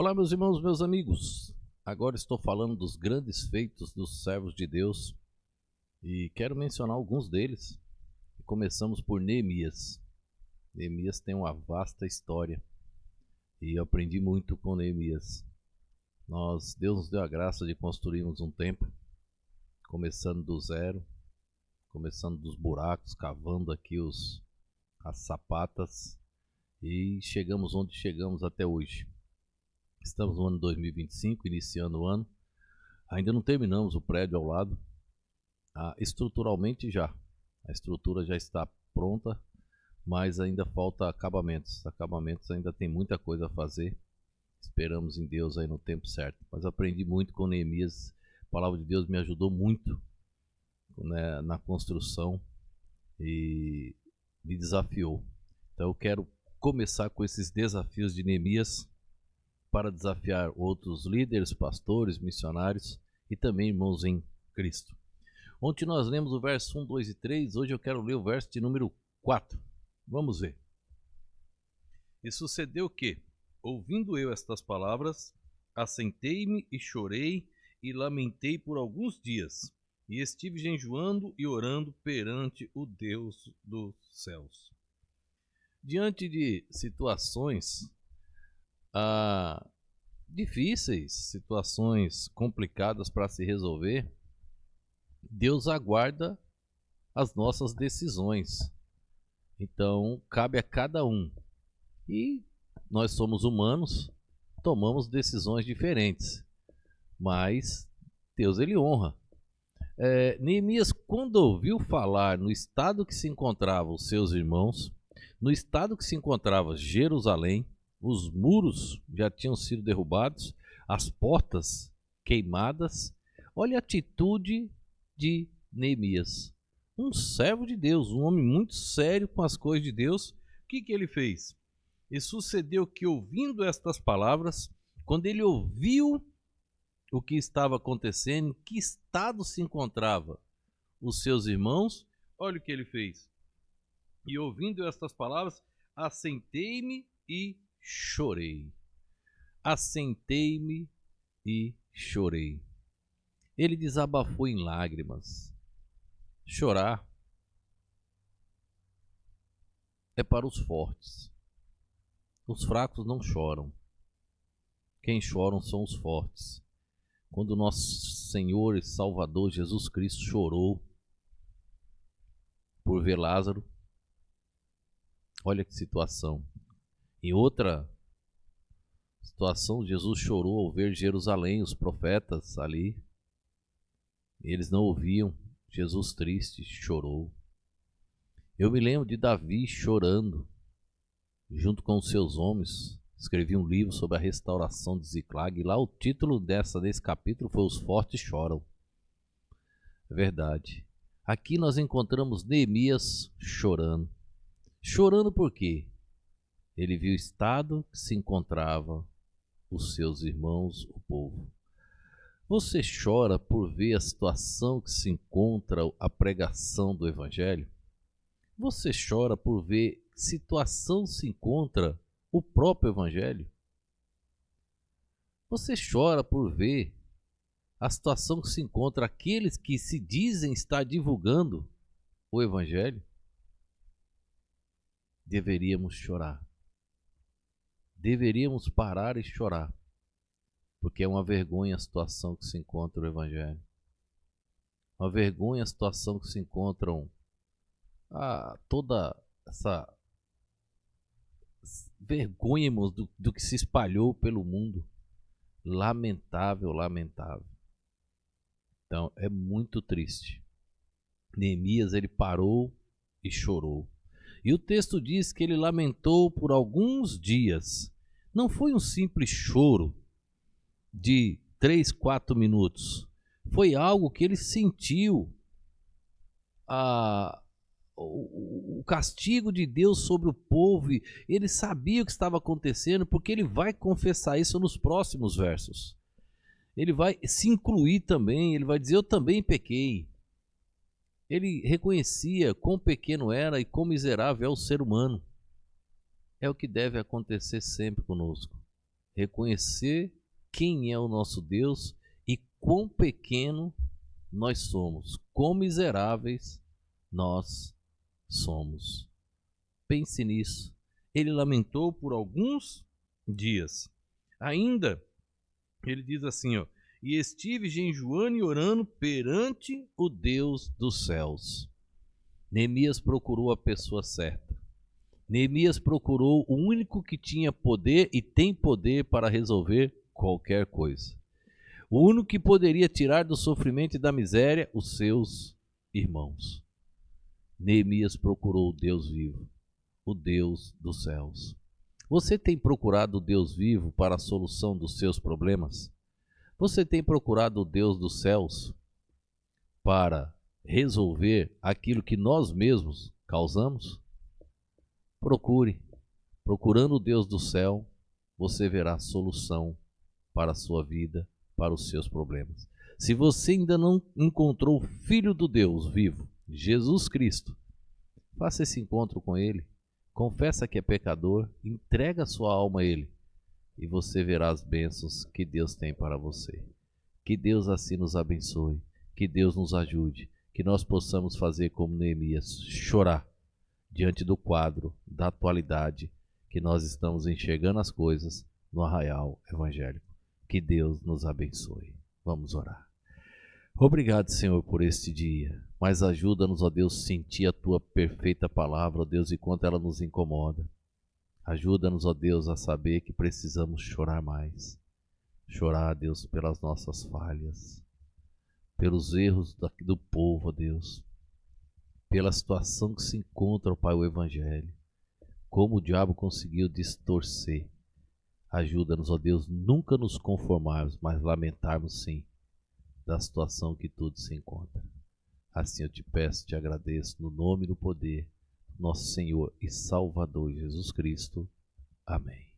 Olá, meus irmãos, meus amigos. Agora estou falando dos grandes feitos dos servos de Deus e quero mencionar alguns deles. Começamos por Neemias. Neemias tem uma vasta história e eu aprendi muito com Neemias. Deus nos deu a graça de construirmos um templo, começando do zero, começando dos buracos, cavando aqui as sapatas e chegamos onde chegamos até hoje. Estamos no ano 2025, iniciando o ano. Ainda não terminamos o prédio ao lado. Estruturalmente já. A estrutura já está pronta, mas ainda falta acabamentos. Acabamentos ainda tem muita coisa a fazer. Esperamos em Deus aí no tempo certo. Mas aprendi muito com Neemias. A palavra de Deus me ajudou muito, né, na construção e me desafiou. Então eu quero começar com esses desafios de Neemias para desafiar outros líderes, pastores, missionários e também irmãos em Cristo. Ontem nós lemos o verso 1, 2 e 3, hoje eu quero ler o verso de número 4. Vamos ver. E sucedeu que, ouvindo eu estas palavras, assentei-me e chorei e lamentei por alguns dias, e estive jejuando e orando perante o Deus dos céus. Diante de situações difíceis, situações complicadas para se resolver, Deus aguarda as nossas decisões. Então, cabe a cada um. E nós somos humanos, tomamos decisões diferentes, mas Deus ele honra. Neemias, quando ouviu falar no estado que se encontravam os seus irmãos, no estado que se encontrava Jerusalém, os muros já tinham sido derrubados, as portas queimadas. Olha a atitude de Neemias, um servo de Deus, um homem muito sério com as coisas de Deus. O que ele fez? E sucedeu que, ouvindo estas palavras, quando ele ouviu o que estava acontecendo, em que estado se encontrava os seus irmãos, olha o que ele fez. E ouvindo estas palavras, assentei-me e chorei. Assentei-me e chorei. Ele desabafou em lágrimas. Chorar é para os fortes. Os fracos não choram. Quem choram são os fortes. Quando nosso Senhor e Salvador Jesus Cristo chorou por ver Lázaro, olha que situação. Em outra situação, Jesus chorou ao ver Jerusalém, os profetas ali. Eles não ouviam. Jesus triste chorou. Eu me lembro de Davi chorando, junto com os seus homens. Escrevi um livro sobre a restauração de Ziclag. E lá o título desse capítulo foi Os Fortes Choram. É verdade. Aqui nós encontramos Neemias chorando. Chorando por quê? Ele viu o estado que se encontrava os seus irmãos, o povo. Você chora por ver a situação que se encontra a pregação do Evangelho? Você chora por ver que situação se encontra o próprio Evangelho? Você chora por ver a situação que se encontra aqueles que se dizem estar divulgando o Evangelho? Deveríamos chorar. Deveríamos parar e chorar, porque é uma vergonha a situação que se encontra o Evangelho. Uma vergonha a situação que se encontram toda essa vergonha do que se espalhou pelo mundo. Lamentável, lamentável. Então é muito triste. Neemias ele parou e chorou. E o texto diz que ele lamentou por alguns dias. Não foi um simples choro de 3, 4 minutos. Foi algo que ele sentiu o castigo de Deus sobre o povo. E ele sabia o que estava acontecendo, porque ele vai confessar isso nos próximos versos. Ele vai se incluir também, ele vai dizer: eu também pequei. Ele reconhecia quão pequeno era e quão miserável é o ser humano. É o que deve acontecer sempre conosco. reconhecer quem é o nosso Deus e quão pequeno nós somos, quão miseráveis nós somos. Pense nisso. Ele lamentou por alguns dias. Ainda, ele diz assim, ó, e estive jejuando e orando perante o Deus dos céus. Neemias procurou a pessoa certa. Neemias procurou o único que tinha poder e tem poder para resolver qualquer coisa. O único que poderia tirar do sofrimento e da miséria os seus irmãos. Neemias procurou o Deus vivo, o Deus dos céus. Você tem procurado o Deus vivo para a solução dos seus problemas? Você tem procurado o Deus dos céus para resolver aquilo que nós mesmos causamos? Procure. Procurando o Deus do céu, você verá solução para a sua vida, para os seus problemas. Se você ainda não encontrou o Filho do Deus vivo, Jesus Cristo, faça esse encontro com Ele. Confessa que é pecador, entrega a sua alma a Ele e você verá as bênçãos que Deus tem para você. Que Deus assim nos abençoe, que Deus nos ajude, que nós possamos fazer como Neemias, chorar diante do quadro da atualidade que nós estamos enxergando as coisas no arraial evangélico. Que Deus nos abençoe. Vamos orar. Obrigado, Senhor, por este dia, mas ajuda-nos, ó Deus, a sentir a Tua perfeita palavra, ó Deus, enquanto ela nos incomoda. Ajuda-nos, ó Deus, a saber que precisamos chorar mais. Chorar, Deus, pelas nossas falhas, pelos erros do povo, ó Deus, pela situação que se encontra, ó Pai, o Evangelho, como o diabo conseguiu distorcer. Ajuda-nos, ó Deus, nunca nos conformarmos, mas lamentarmos sim da situação que tudo se encontra. Assim eu te peço, te agradeço, no nome e no poder do nosso Senhor e Salvador Jesus Cristo. Amém.